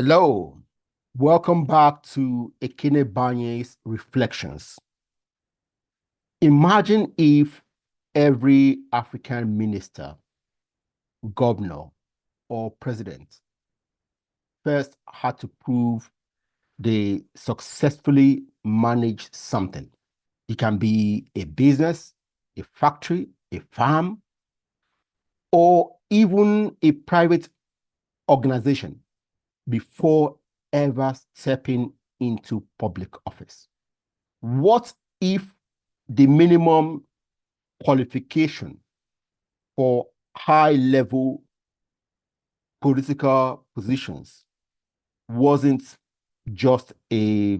Hello, welcome back to Ekene Banye's Reflections. Imagine if every African minister, governor, or president first had to prove they successfully managed something. It can be a business, a factory, a farm, or even a private organization before ever stepping into public office. What if the minimum qualification for high-level political positions wasn't just a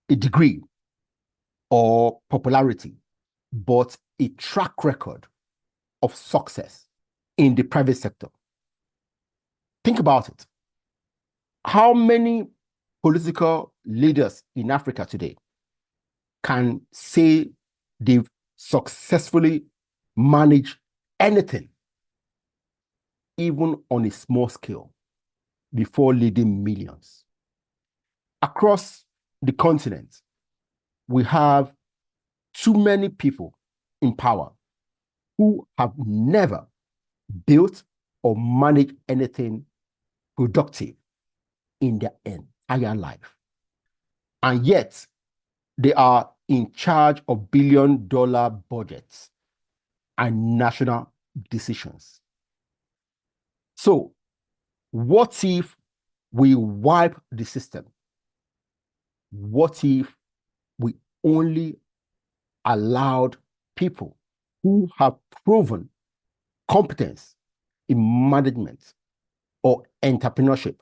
degree or popularity, but a track record of success in the private sector? Think about it. How many political leaders in Africa today can say they've successfully managed anything, even on a small scale, before leading millions? Across the continent, we have too many people in power who have never built or managed anything productive in their entire life. And yet, they are in charge of billion-dollar budgets and national decisions. So, what if we wipe the system? What if we only allowed people who have proven competence in management or entrepreneurship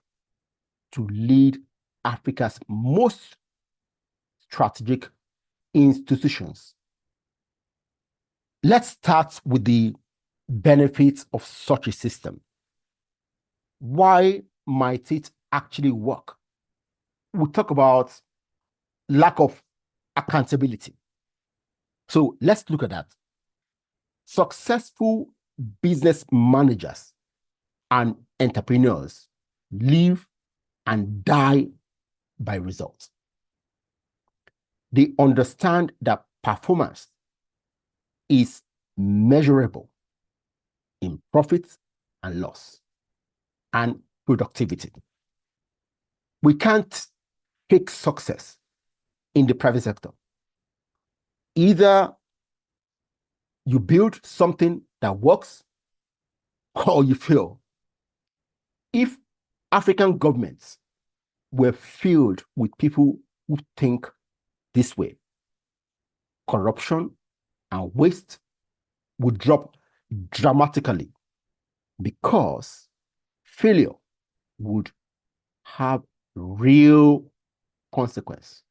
to lead Africa's most strategic institutions? Let's start with the benefits of such a system. Why might it actually work? We'll talk about lack of accountability. So let's look at that. Successful business managers and entrepreneurs live and die by results. They understand that performance is measurable in profit and loss and productivity. We can't fake success in the private sector. Either you build something that works or you fail. If African governments were filled with people who think this way, corruption and waste would drop dramatically, because failure would have real consequence.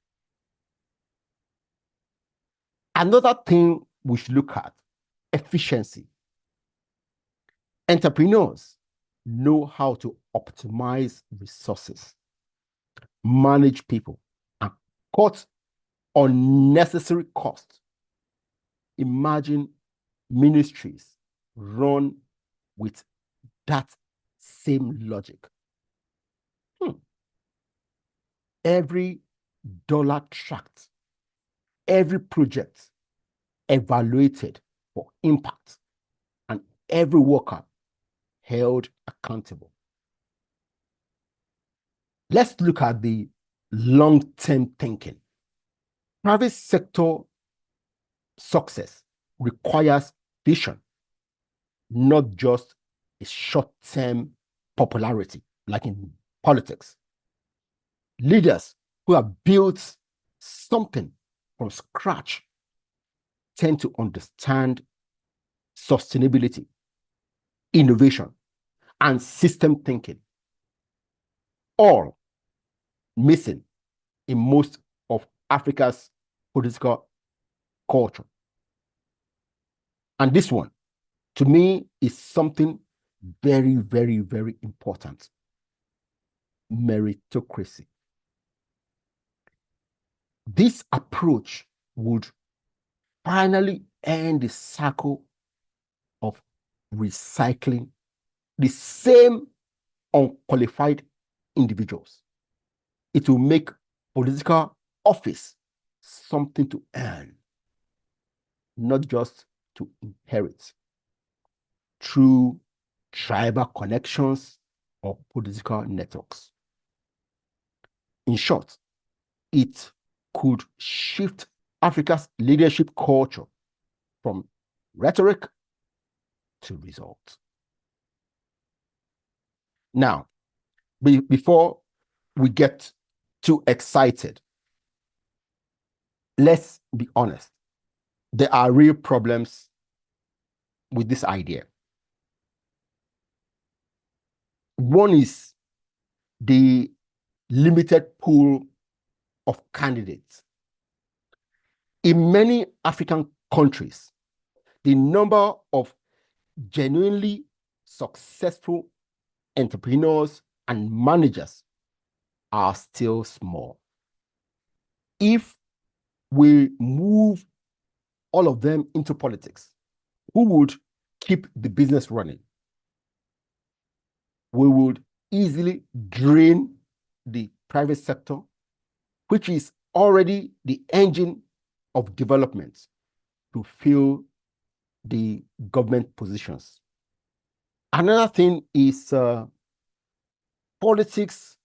Another thing we should look at: efficiency. Entrepreneurs know how to optimize resources, manage people, and cut unnecessary costs. Imagine ministries run with that same logic. Every dollar tracked, every project evaluated for impact, and every worker held accountable. Let's look at the long-term thinking. Private sector success requires vision, not just a short-term popularity like in politics. Leaders who have built something from scratch tend to understand sustainability, innovation, and system thinking, all missing in most of Africa's political culture. And this one, to me, is something very, very, very important: meritocracy. This approach would finally end the cycle of recycling the same unqualified individuals. It will make political office something to earn, not just to inherit through tribal connections or political networks. In short, it could shift Africa's leadership culture from rhetoric to results. Now, before we get too excited, let's be honest. There are real problems with this idea. One is the limited pool of candidates. In many African countries, the number of genuinely successful entrepreneurs and managers are still small. If we move all of them into politics, who would keep the business running? We would easily drain the private sector, which is already the engine of development, to fill the government positions. Another thing is politics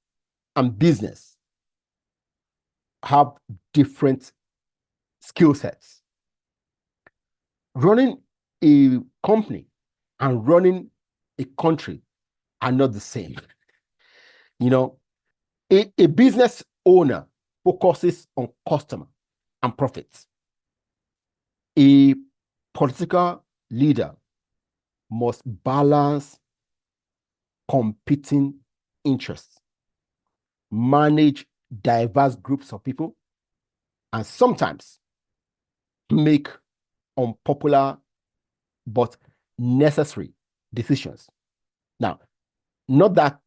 and business have different skill sets. Running a company and running a country are not the same. You know, a business owner focuses on customer and profits. A political leader must balance competing interests, manage diverse groups of people, and sometimes make unpopular but necessary decisions. Now, not that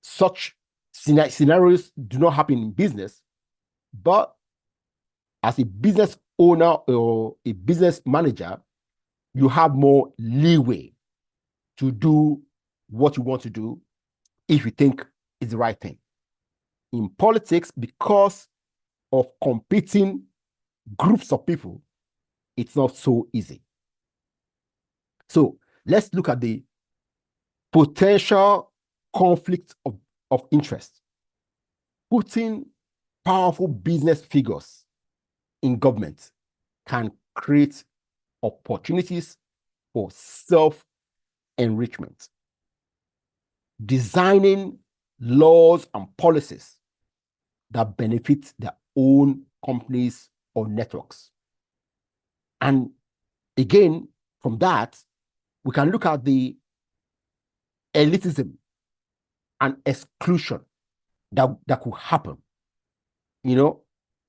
such scenarios do not happen in business, but as a business owner or a business manager, you have more leeway to do what you want to do if you think it's the right thing. In politics, because of competing groups of people, it's not so easy. So let's look at the potential conflict of interest. Putting powerful business figures in government can create opportunities for self-enrichment. Designing laws and policies that benefit their own companies or networks. And again, from that, we can look at the elitism and exclusion that could happen. You know,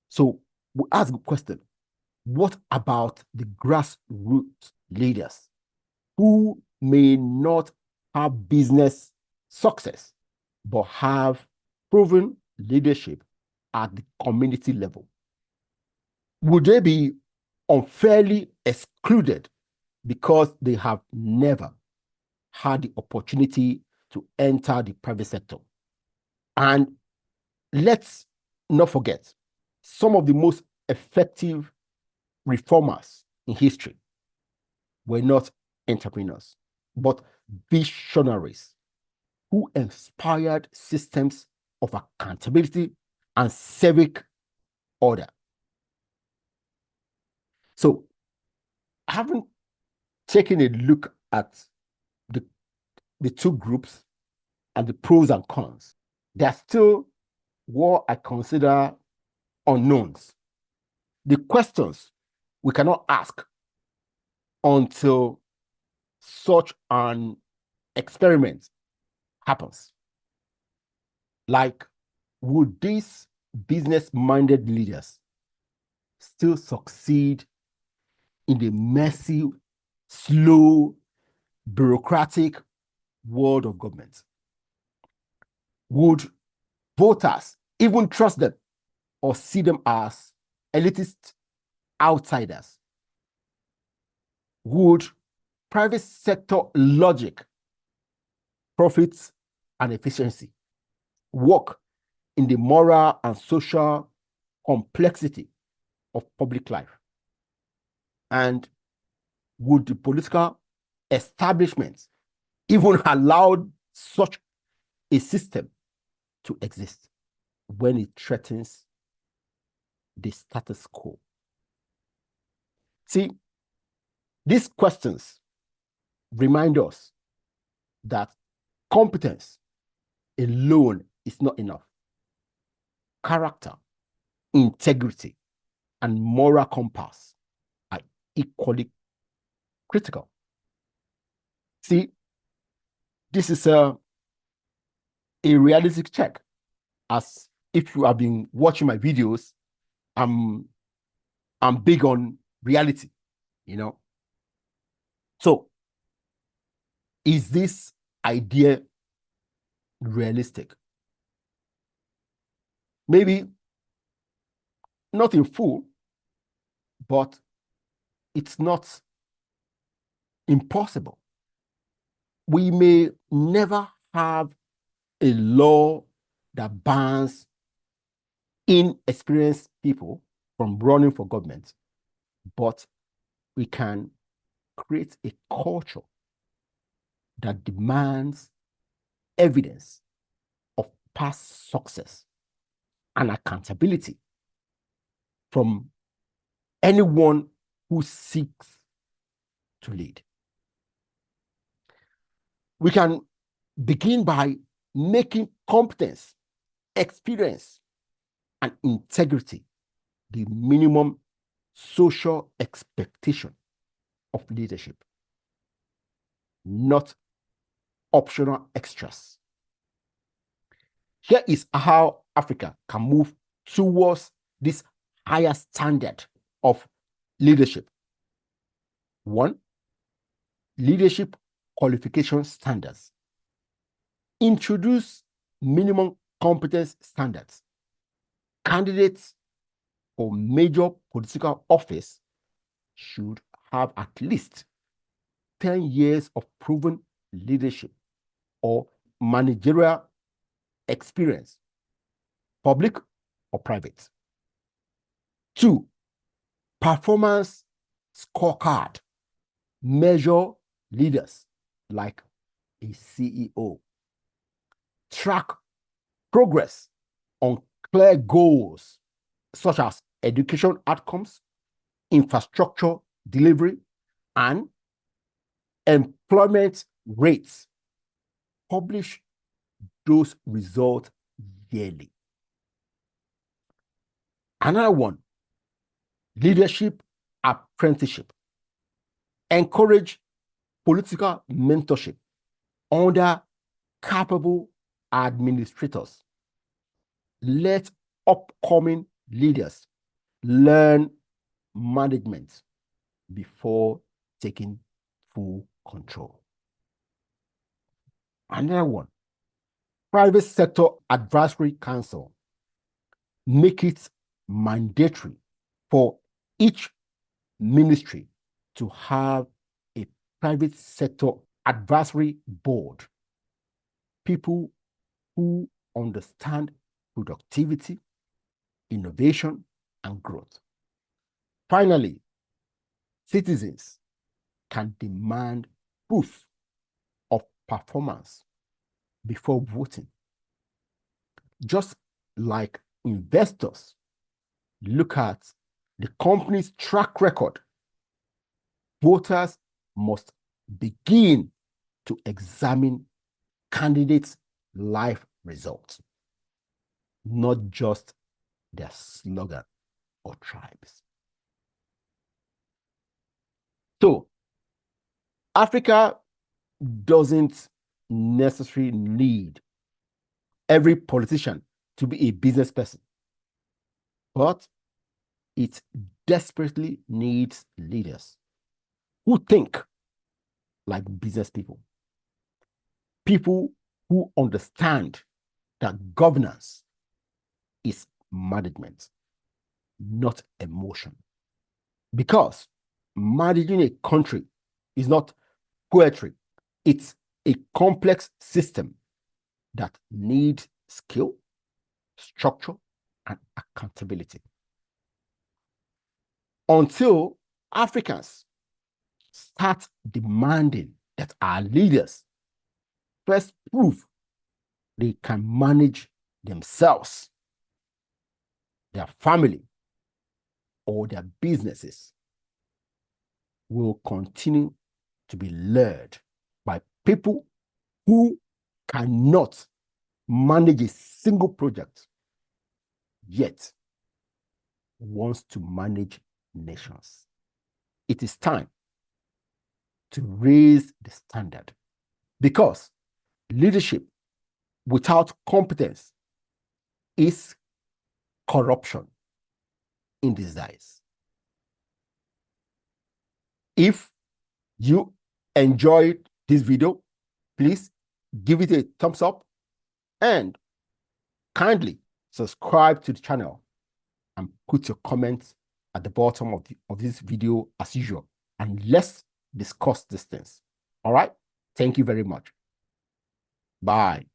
so we ask the question, what about the grassroots leaders who may not have business success, but have proven leadership at the community level? Would they be unfairly excluded because they have never had the opportunity to enter the private sector? And let's not forget, some of the most effective reformers in history were not entrepreneurs, but visionaries who inspired systems of accountability and civic order. So, having taken a look at the two groups and the pros and cons, there are still what I consider unknowns. The questions we cannot ask until such an experiment happens. Like, would these business-minded leaders still succeed in the messy, slow, bureaucratic world of government? Would voters even trust them or see them as elitist outsiders? Would private sector logic, profits, and efficiency work in the moral and social complexity of public life? And would the political establishment even allow such a system to exist when it threatens the status quo? See, these questions remind us that competence alone is not enough. Character, integrity, and moral compass are equally critical. See, this is a realistic check. As if you have been watching my videos, I'm big on reality, you know. So, is this idea realistic? Maybe not in full, but it's not impossible. We may never have a law that bans inexperienced people from running for government, but we can create a culture that demands evidence of past success and accountability from anyone who seeks to lead. We can begin by making competence, experience, and integrity the minimum social expectation of leadership, not optional extras. Here is how Africa can move towards this higher standard of leadership. 1, leadership qualification standards. Introduce minimum competence standards. Candidates for major political office should have at least 10 years of proven leadership or managerial experience, public or private. 2, performance scorecard. Measure leaders like a CEO. Track progress on clear goals such as education outcomes, infrastructure delivery, and employment rates. Publish those results yearly. Another one, leadership apprenticeship. Encourage political mentorship under capable administrators. Let upcoming leaders learn management before taking full control. Another one, private sector advisory council. Make it mandatory for each ministry to have a private sector advisory board. People who understand productivity, innovation, and growth. Finally, citizens can demand proof of performance before voting. Just like investors look at the company's track record, voters must begin to examine candidates' life results, not just their slogan or tribes. So, Africa doesn't necessarily need every politician to be a business person, but it desperately needs leaders who think like business people, people who understand that governance is management, not emotion. Because managing a country is not poetry, it's a complex system that needs skill, structure, and accountability. Until Africans start demanding that our leaders first prove they can manage themselves, their family, or their businesses, will continue to be led by people who cannot manage a single project, yet wants to manage nations. It is time to raise the standard, because leadership without competence is corruption in disguise. If you enjoyed this video, please give it a thumbs up and kindly subscribe to the channel and put your comments at the bottom of this video as usual, and let's discuss these things. All right? Thank you very much. Bye.